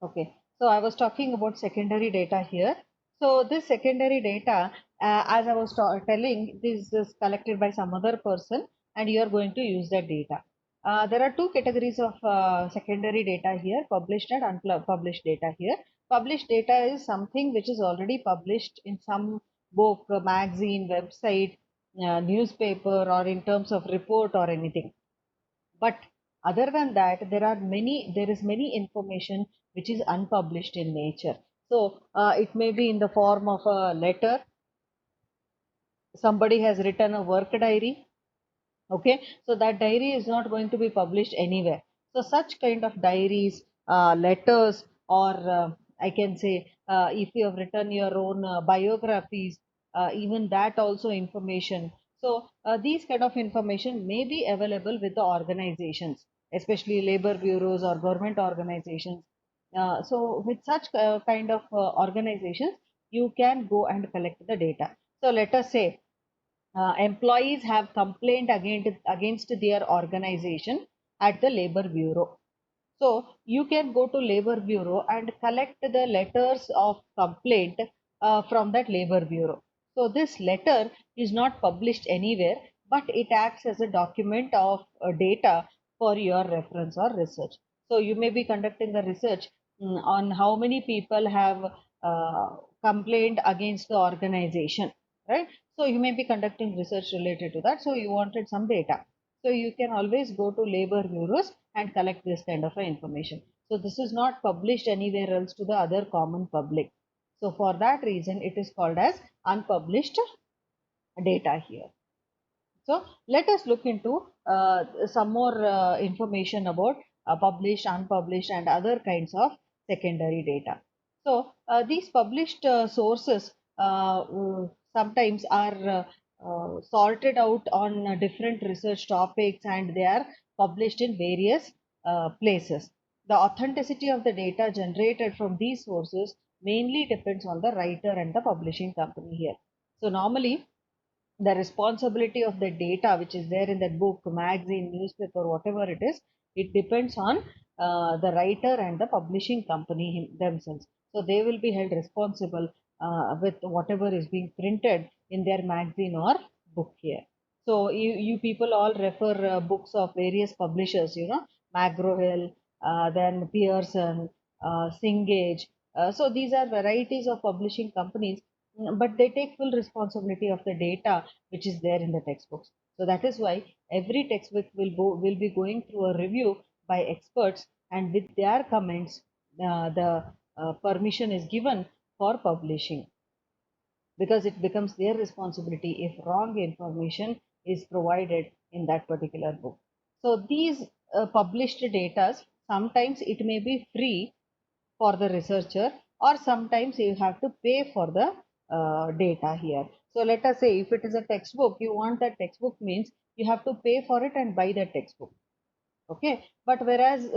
Okay, so I was talking about secondary data here. So this secondary data, as I was telling, this is collected by some other person, and you are going to use that data. There are two categories of secondary data here: published and unpublished data here. Published data is something which is already published in some book, magazine, website, newspaper, or in terms of report or anything. But other than that, there is many information which is unpublished in nature. So it may be in the form of a letter. Somebody has written a work diary. Okay, so that diary is not going to be published anywhere. So such kind of diaries, letters, or I can say, if you have written your own biographies, even that also information. So these kind of information may be available with the organizations, especially labor bureaus or government organizations. So with such kind of organizations, you can go and collect the data. So let us say employees have complained against their organization at the labor bureau. So you can go to labor bureau and collect the letters of complaint from that labor bureau. So this letter is not published anywhere, but it acts as a document of data for your reference or research. So you may be conducting a research on how many people have complained against the organization, right? So you may be conducting research related to that. So you wanted some data. So you can always go to labor bureaus and collect this kind of information. So this is not published anywhere else to the other common public. So for that reason, it is called as unpublished data here. So let us look into some more information about published, unpublished, and other kinds of secondary data. So these published sources sometimes are sorted out on different research topics, and they are published in various places. The authenticity of the data generated from these sources mainly depends on the writer and the publishing company here. So normally the responsibility of the data which is there in that book, magazine, newspaper, whatever it is, it depends on the writer and the publishing company themselves. So they will be held responsible with whatever is being printed in their magazine or book here. So you people all refer books of various publishers, McGraw Hill, then Pearson, Singage. So these are varieties of publishing companies, but they take full responsibility of the data which is there in the textbooks. So that is why every textbook will be going through a review by experts, and with their comments, the permission is given for publishing, because it becomes their responsibility if wrong information is provided in that particular book. So these published data, sometimes it may be free for the researcher, or sometimes you have to pay for the data here. So let us say if it is a textbook, you want that textbook, means you have to pay for it and buy the textbook. Okay, but whereas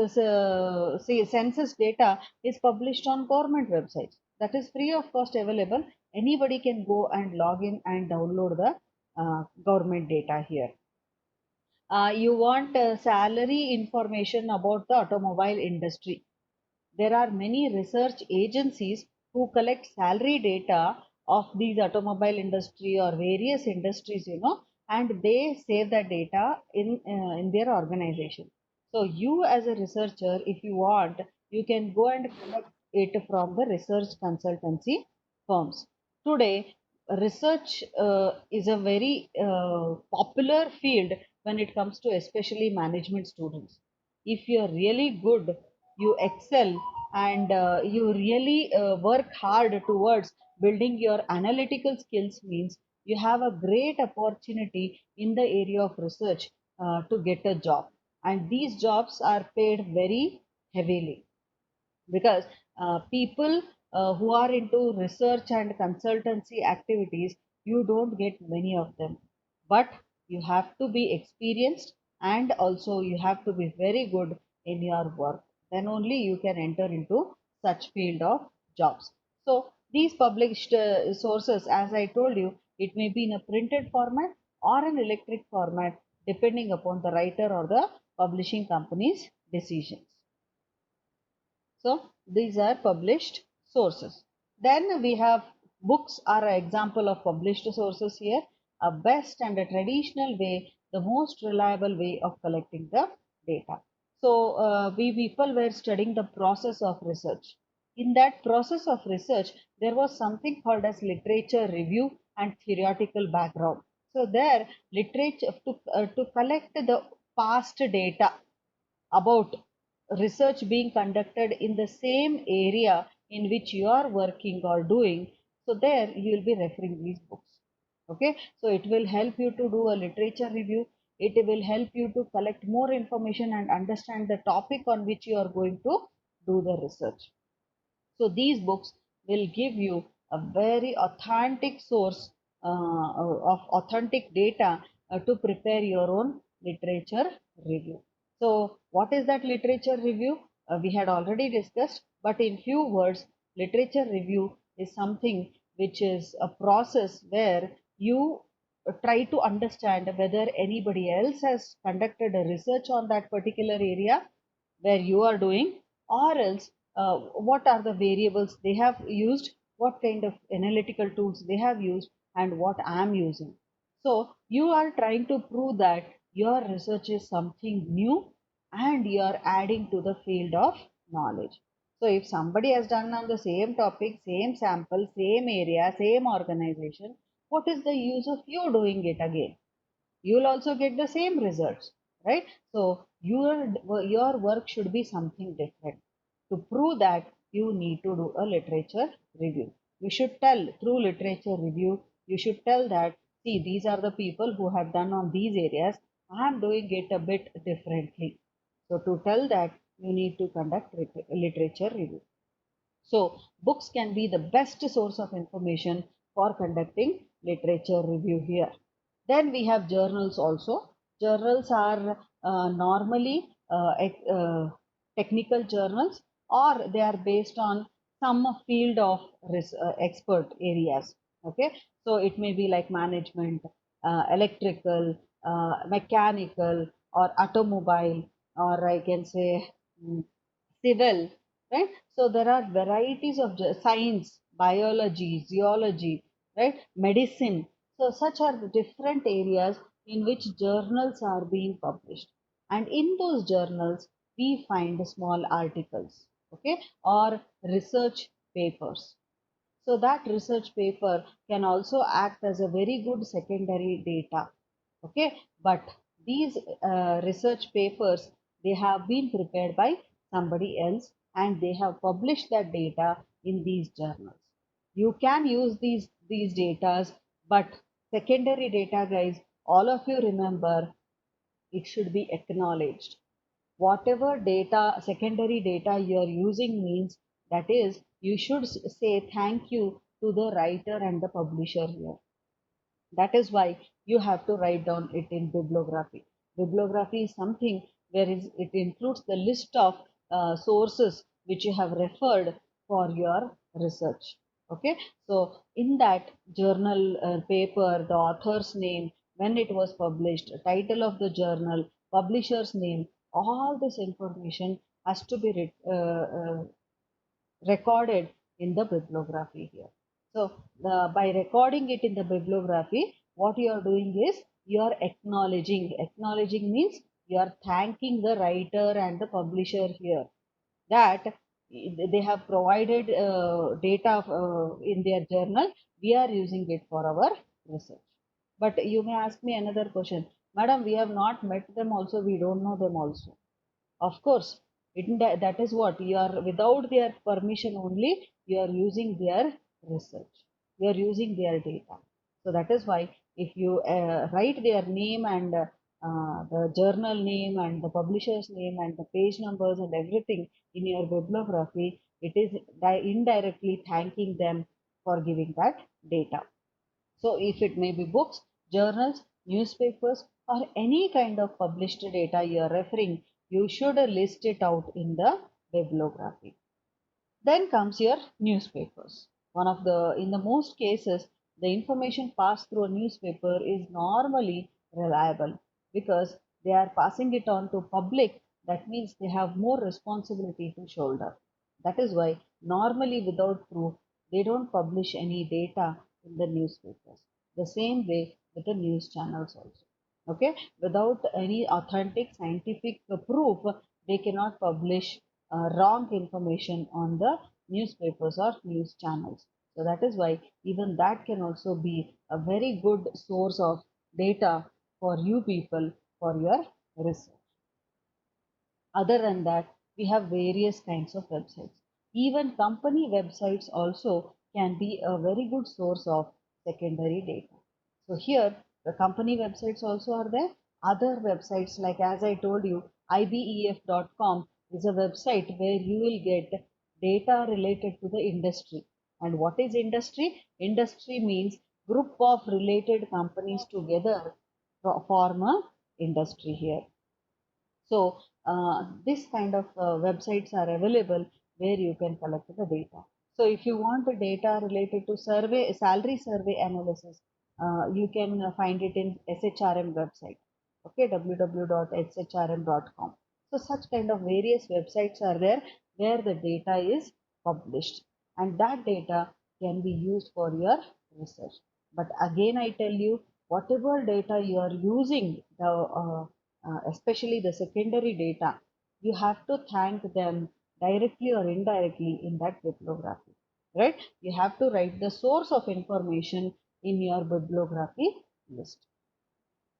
say census data is published on government websites, that is free of cost available. Anybody can go and log in and download the government data here. You want salary information about the automobile industry. There are many research agencies who collect salary data of these automobile industry or various industries, and they save that data in their organization. So you as a researcher, if you want, you can go and collect it from the research consultancy firms. Today, research is a very popular field when it comes to especially management students. If you are really good, you excel, and you really work hard towards building your analytical skills, means you have a great opportunity in the area of research to get a job, and these jobs are paid very heavily, because people who are into research and consultancy activities, you don't get many of them, but you have to be experienced, and also you have to be very good in your work. Then only you can enter into such field of jobs. So these published sources, as I told you, it may be in a printed format or an electric format, depending upon the writer or the publishing company's decisions. So these are published sources. Then we have books are an example of published sources here. A best and a traditional way, the most reliable way of collecting the data. So we people were studying the process of research. In that process of research, there was something called as literature review and theoretical background. So there, literature to collect the past data about research being conducted in the same area in which you are working or doing, so there you will be referring these books. Okay, so it will help you to do a literature review. It will help you to collect more information and understand the topic on which you are going to do the research. So these books will give you a very authentic source of authentic data to prepare your own literature review. So what is that literature review? We had already discussed, but in few words, literature review is something which is a process where you try to understand whether anybody else has conducted a research on that particular area where you are doing, or else what are the variables they have used, what kind of analytical tools they have used, and what I am using. So you are trying to prove that your research is something new and you are adding to the field of knowledge. So if somebody has done on the same topic, same sample, same area, same organization, what is the use of you doing it again? You will also get the same results, right? So your work should be something different. To prove that, you need to do a literature review. You should tell through literature review, you should tell that, see, these are the people who have done on these areas, I am doing it a bit differently. So to tell that, you need to conduct literature review. So, books can be the best source of information for conducting literature review here. Then we have journals also. Journals are normally technical journals, or they are based on some field of expert areas. Okay, so it may be like management, electrical, mechanical, or automobile, or I can say civil, right? So there are varieties of science, biology, zoology, right? Medicine. So such are the different areas in which journals are being published. And in those journals, we find small articles, okay, or research papers. So that research paper can also act as a very good secondary data. Okay, but these research papers, they have been prepared by somebody else and they have published that data in these journals. You can use these datas, but secondary data, guys, all of you remember, it should be acknowledged. Whatever data, secondary data you are using means, that is, you should say thank you to the writer and the publisher here. That is why you have to write down it in bibliography. Bibliography is something where it includes the list of sources which you have referred for your research. Okay, so in that journal paper, the author's name, when it was published, title of the journal, publisher's name, all this information has to be recorded in the bibliography here. So by recording it in the bibliography, what you are doing is you are acknowledging. Acknowledging means you are thanking the writer and the publisher here that they have provided data in their journal. We are using it for our research. But you may ask me another question, Madam, we have not met them also, we don't know them also. Of course, that is what you are, without their permission only, you are using their research, you are using their data. So that is why if you write their name and the journal name and the publisher's name and the page numbers and everything in your bibliography, it is indirectly thanking them for giving that data. So if it may be books, journals, newspapers, or any kind of published data you are referring, you should list it out in the bibliography. Then comes your newspapers. In the most cases, the information passed through a newspaper is normally reliable because they are passing it on to public. That means they have more responsibility to shoulder. That is why normally without proof, they don't publish any data in the newspapers. The same way with the news channels also. Okay, without any authentic scientific proof, they cannot publish wrong information on the newspapers or news channels. So that is why even that can also be a very good source of data for you people for your research. Other than that, we have various kinds of websites. Even company websites also can be a very good source of secondary data. So here, the company websites also are there. Other websites, like as I told you, ibef.com is a website where you will get data related to the industry. And what is industry? Industry means group of related companies together form a industry here. So this kind of websites are available where you can collect the data. So if you want the data related to survey, salary survey analysis, you can find it in SHRM website. Okay, www.shrm.com. So such kind of various websites are there where the data is published, and that data can be used for your research. But again, I tell you, whatever data you are using, especially the secondary data, you have to thank them directly or indirectly in that bibliography, right? You have to write the source of information in your bibliography list.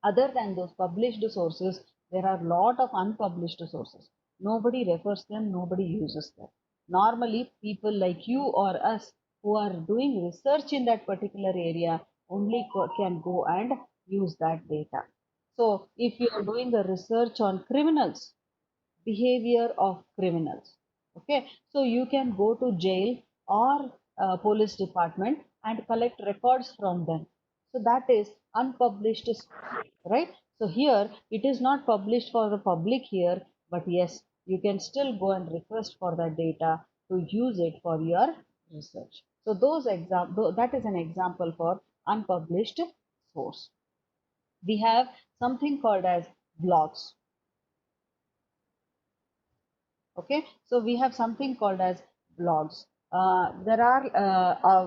Other than those published sources, there are a lot of unpublished sources. Nobody refers them, nobody uses them. Normally, people like you or us who are doing research in that particular area only can go and use that data. So, if you are doing a research on criminals, behavior of criminals, okay, so you can go to jail or police department and collect records from them. So that is unpublished, right? So here it is not published for the public here, but yes, you can still go and request for that data to use it for your research. So those example, that is an example for unpublished source. We have something called as blogs. Okay, so we have something called as blogs. There are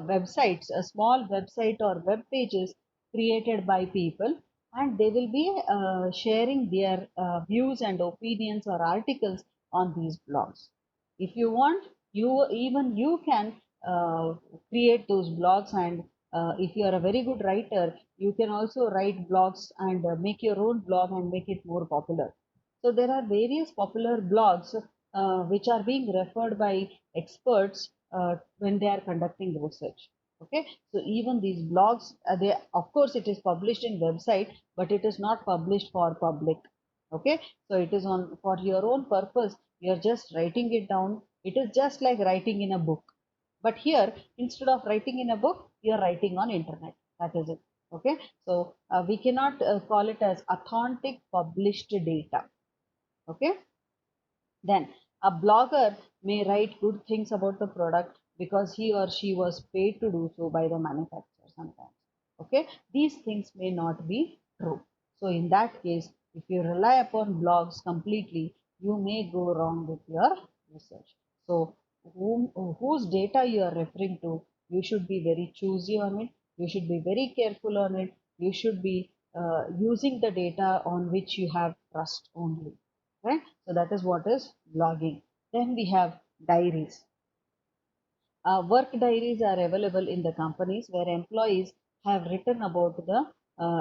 websites, a small website or web pages created by people, and they will be sharing their views and opinions or articles on these blogs. If you want, you can uh, create those blogs, and if you are a very good writer, you can also write blogs and make your own blog and make it more popular. So there are various popular blogs which are being referred by experts when they are conducting research. Okay, so even these blogs, they, of course it is published in website, but it is not published for public. Okay, so it is on for your own purpose. You are just writing it down. It is just like writing in a book, but here instead of writing in a book, you are writing on internet. That is it. Okay, so we cannot call it as authentic published data. Okay, then a blogger may write good things about the product because he or she was paid to do so by the manufacturer sometimes. Okay, these things may not be true. So, in that case, if you rely upon blogs completely, you may go wrong with your research. So, whose data you are referring to, you should be very choosy on it, you should be very careful on it, you should be using the data on which you have trust only, right? So that is what is blogging. Then we have diaries. Work diaries are available in the companies where employees have written about the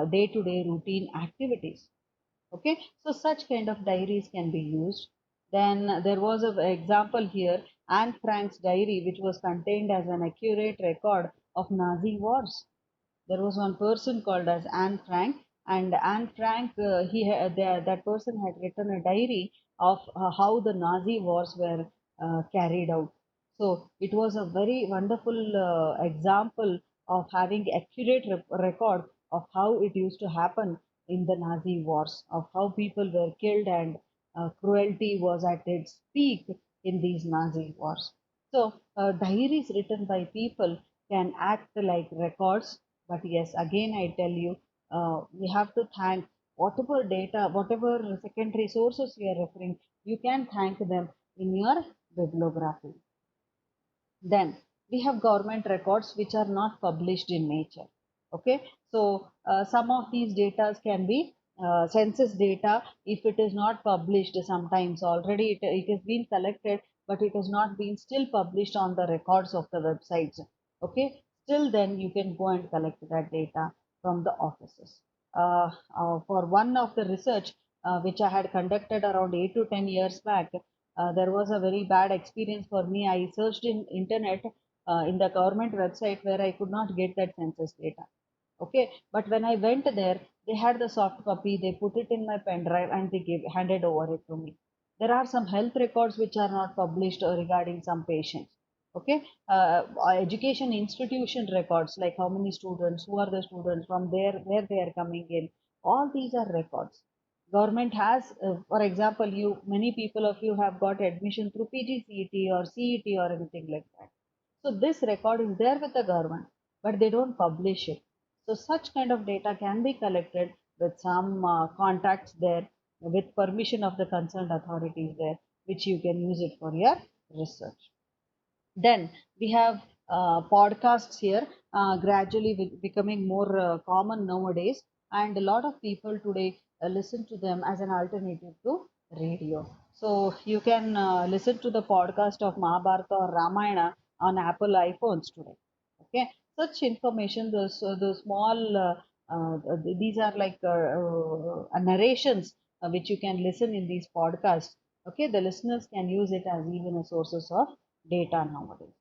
day-to-day routine activities. Okay, so such kind of diaries can be used. Then there was an example here, Anne Frank's diary, which was contained as an accurate record of Nazi wars. There was one person called as Anne Frank, and Anne Frank, that person had written a diary of how the Nazi wars were carried out. So it was a very wonderful example of having accurate record of how it used to happen in the Nazi wars, of how people were killed and cruelty was at its peak in these Nazi wars. So diaries written by people can act like records, but yes, again, I tell you, we have to thank whatever data, whatever secondary sources you are referring, you can thank them in your bibliography. Then we have government records which are not published in nature. Okay, so some of these data can be census data. If it is not published, sometimes already it has been collected, but it has not been still published on the records of the websites. Okay, still then you can go and collect that data from the offices. For one of the research which I had conducted around 8 to 10 years back, there was a very bad experience for me. I searched in internet in the government website where I could not get that census data. Okay, but when I went there, they had the soft copy. They put it in my pen drive and they handed over it to me. There are some health records which are not published regarding some patients. Okay, education institution records like how many students, who are the students, from there where they are coming in. All these are records government has, for example, you many people of you have got admission through PGCET or CET or anything like that. So this record is there with the government, but they don't publish it. So such kind of data can be collected with some contacts there, with permission of the concerned authorities there, which you can use it for your research. Then we have podcasts here, gradually becoming more common nowadays, and a lot of people today listen to them as an alternative to radio. So you can listen to the podcast of Mahabharata or Ramayana on Apple iPhones today. Okay, such information, the small these are like narrations which you can listen in these podcasts. Okay, the listeners can use it as even a sources of data nowadays.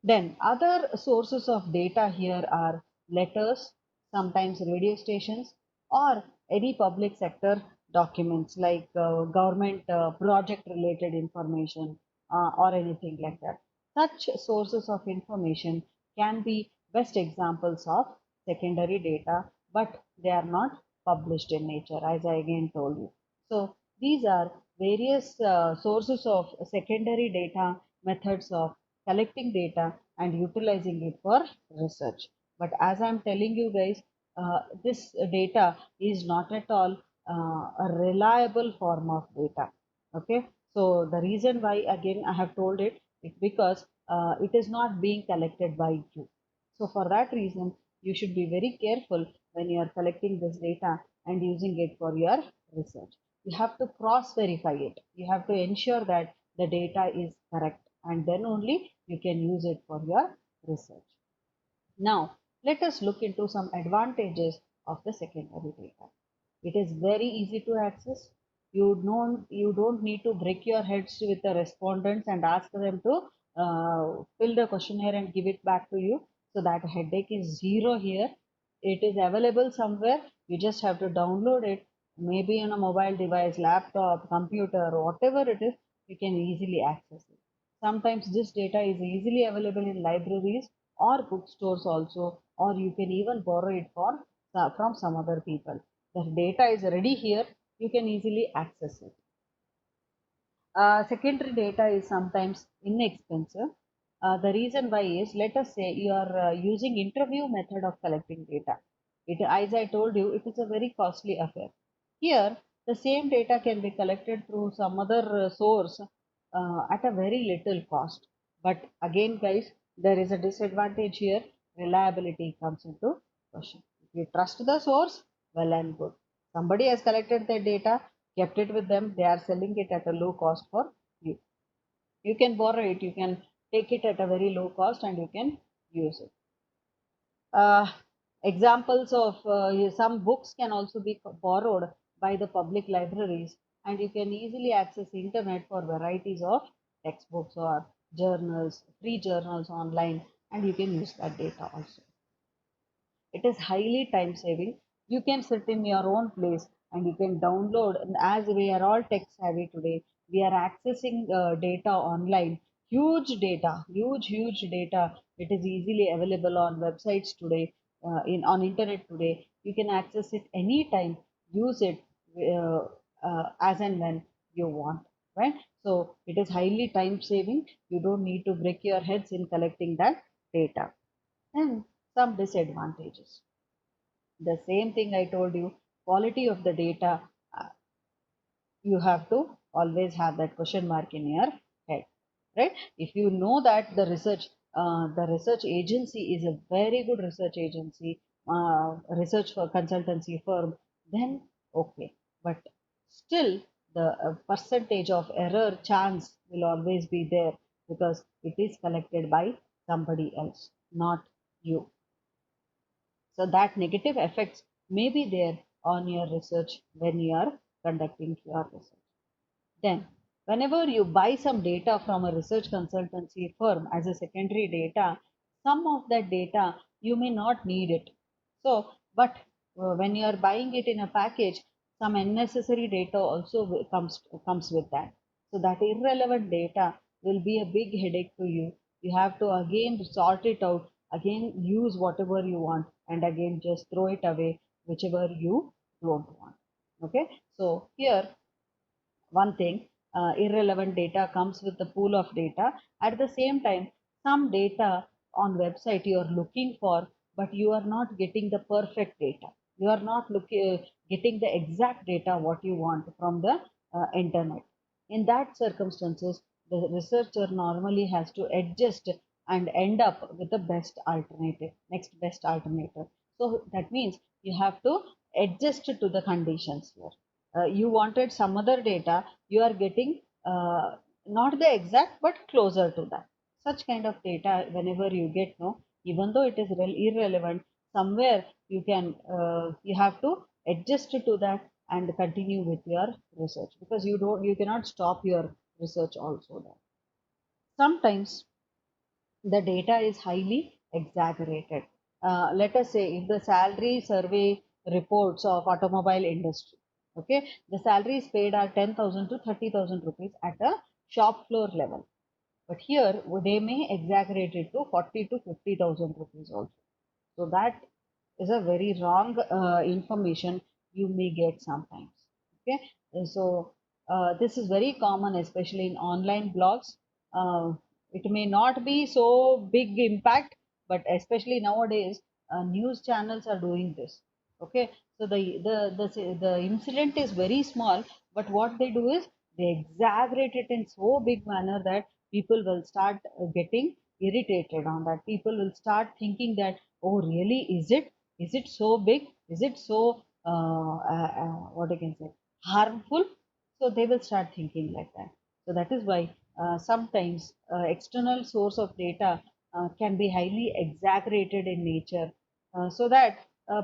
Then other sources of data here are letters, sometimes radio stations, or any public sector documents like government project related information or anything like that. Such sources of information can be best examples of secondary data, but they are not published in nature, as I again told you. So these are various sources of secondary data, methods of collecting data and utilizing it for research. But as I'm telling you guys, this data is not at all a reliable form of data. Okay, so the reason why again I have told it is because it is not being collected by you. So for that reason, you should be very careful when you are collecting this data and using it for your research. You have to cross verify it. You have to ensure that the data is correct, and then only you can use it for your research. Now, let us look into some advantages of the secondary data. It is very easy to access. You don't need to break your heads with the respondents and ask them to fill the questionnaire and give it back to you. So that headache is zero here. It is available somewhere. You just have to download it, maybe on a mobile device, laptop, computer, whatever it is, you can easily access it. Sometimes this data is easily available in libraries or bookstores also, or you can even borrow it from some other people. The data is ready here, you can easily access it. Secondary data is sometimes inexpensive. The reason why is, let us say you are using interview method of collecting data. As I told you, it is a very costly affair. Here, the same data can be collected through some other source at a very little cost. But again, guys, there is a disadvantage here. Reliability comes into question. If you trust the source, well and good. Somebody has collected the data, kept it with them, they are selling it at a low cost for you. You can borrow it, you can take it at a very low cost and you can use it. uh, Examples of some books can also be borrowed by the public libraries, and you can easily access internet for varieties of textbooks or journals, free journals online, and you can use that data also. It is highly time saving. You can sit in your own place and you can download. And as we are all tech savvy today, we are accessing data online. Huge data. It is easily available on websites today, in on internet today. You can access it anytime. Use it uh, as and when you want. Right? So it is highly time saving. You don't need to break your heads in collecting that data. And some disadvantages. The same thing I told you, quality of the data, uh, you have to always have that question mark in your head. right? If you know that the research agency is a very good research agency, research for consultancy firm, then okay. But still, the percentage of error chance will always be there because it is collected by somebody else, not you. So that negative effects may be there on your research when you are conducting your research. Then, whenever you buy some data from a research consultancy firm as a secondary data, some of that data you may not need it. So, but when you are buying it in a package, some unnecessary data also comes with that. So that irrelevant data will be a big headache to you. You have to again sort it out, again use whatever you want, and again just throw it away whichever you don't want. Okay, so here one thing, irrelevant data comes with the pool of data. At the same time, some data on website you are looking for, but you are not getting the perfect data. You are not getting the exact data what you want from the internet. In that circumstances, the researcher normally has to adjust and end up with the best alternative, next best alternative. So that means you have to adjust to the conditions here. You wanted some other data, you are getting not the exact but closer to that. Such kind of data, whenever you get, no, even though it is irrelevant, somewhere you have to adjust to that and continue with your research, because you cannot stop your research also there. Sometimes the data is highly exaggerated. Let us say if the salary survey reports of automobile industry, okay, the salaries paid are 10,000 to 30,000 rupees at a shop floor level. But here they may exaggerate it to 40 to 50,000 rupees also. So that is a very wrong information you may get sometimes. Okay, so this is very common, especially in online blogs. It may not be so big impact, but especially nowadays, news channels are doing this. Okay, so the incident is very small, but what they do is they exaggerate it in so big manner that people will start getting irritated on that. People will start thinking that, oh really, is it so big, is it so what I can say, harmful? So they will start thinking like that. So that is why sometimes external source of data can be highly exaggerated in nature, so that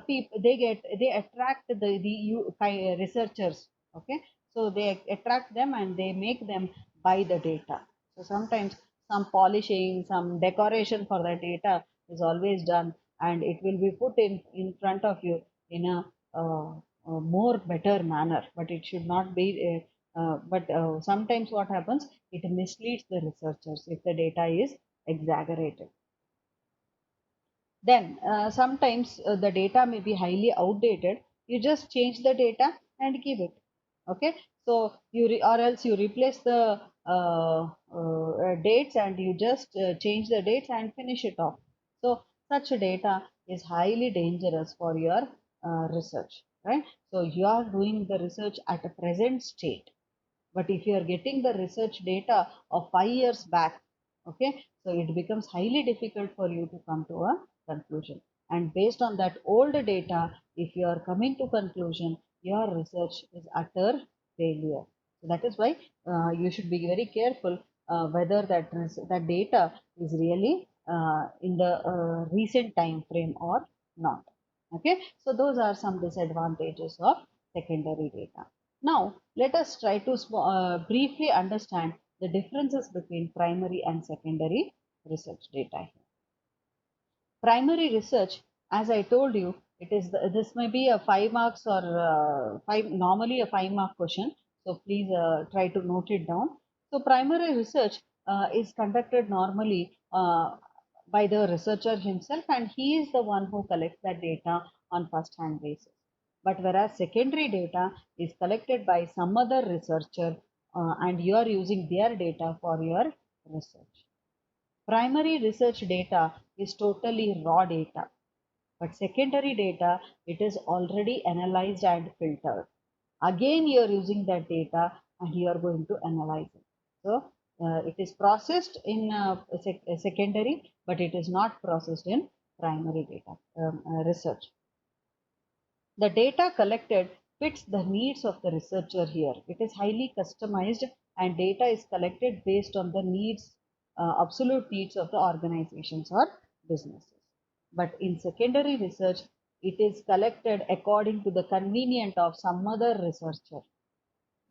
people they attract researchers. Okay, so they attract them and they make them buy the data. So sometimes some polishing, some decoration for the data is always done, and it will be put in front of you in a more better manner, but it should not be but sometimes what happens, it misleads the researchers if the data is exaggerated. Then sometimes the data may be highly outdated. You just change the data and give it. Okay, so or else you replace the dates and you just change the dates and finish it off. So such data is highly dangerous for your research, right? So you are doing the research at a present state, but if you are getting the research data of 5 years back, okay, so it becomes highly difficult for you to come to a conclusion. And based on that old data, if you are coming to conclusion, your research is utter failure. So that is why you should be very careful whether that data is really in the recent time frame or not. Okay, so those are some disadvantages of secondary data. Now, let us try to briefly understand the differences between primary and secondary research data. Primary research, as I told you, this may be a 5 marks or normally a 5 mark question. So please try to note it down. So primary research is conducted normally by the researcher himself, and he is the one who collects that data on first hand basis. But whereas secondary data is collected by some other researcher, and you are using their data for your research. Primary research data is totally raw data, but secondary data, it is already analyzed and filtered. Again, you are using that data and you are going to analyze it. So It is processed in secondary, but it is not processed in primary data research. The data collected fits the needs of the researcher here. It is highly customized and data is collected based on the needs, absolute needs of the organizations or businesses. But in secondary research, it is collected according to the convenience of some other researcher.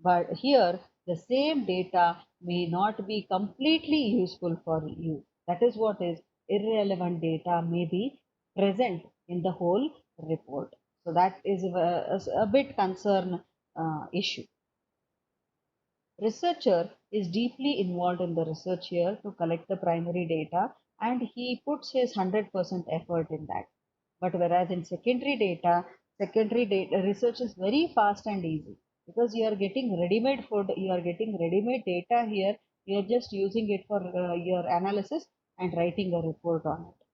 But here, the same data may not be completely useful for you. That is what is irrelevant data may be present in the whole report. So that is a bit concern issue. Researcher is deeply involved in the research here to collect the primary data, and he puts his 100% effort in that. But whereas in secondary data research is very fast and easy because you are getting ready-made food, you are getting ready-made data here, you are just using it for your analysis and writing a report on it.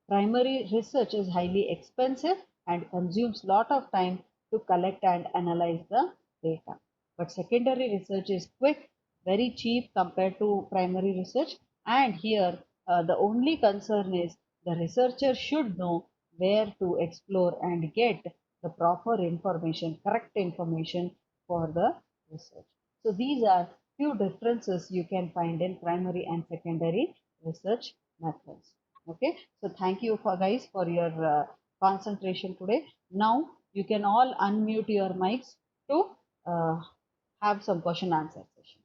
Primary research is highly expensive and consumes lot of time to collect and analyze the data. But secondary research is quick, very cheap compared to primary research. And here the only concern is the researcher should know where to explore and get the proper information, correct information for the research. So these are few differences you can find in primary and secondary research methods. Okay, so thank you for guys for your concentration today. Now you can all unmute your mics to have some question answer session.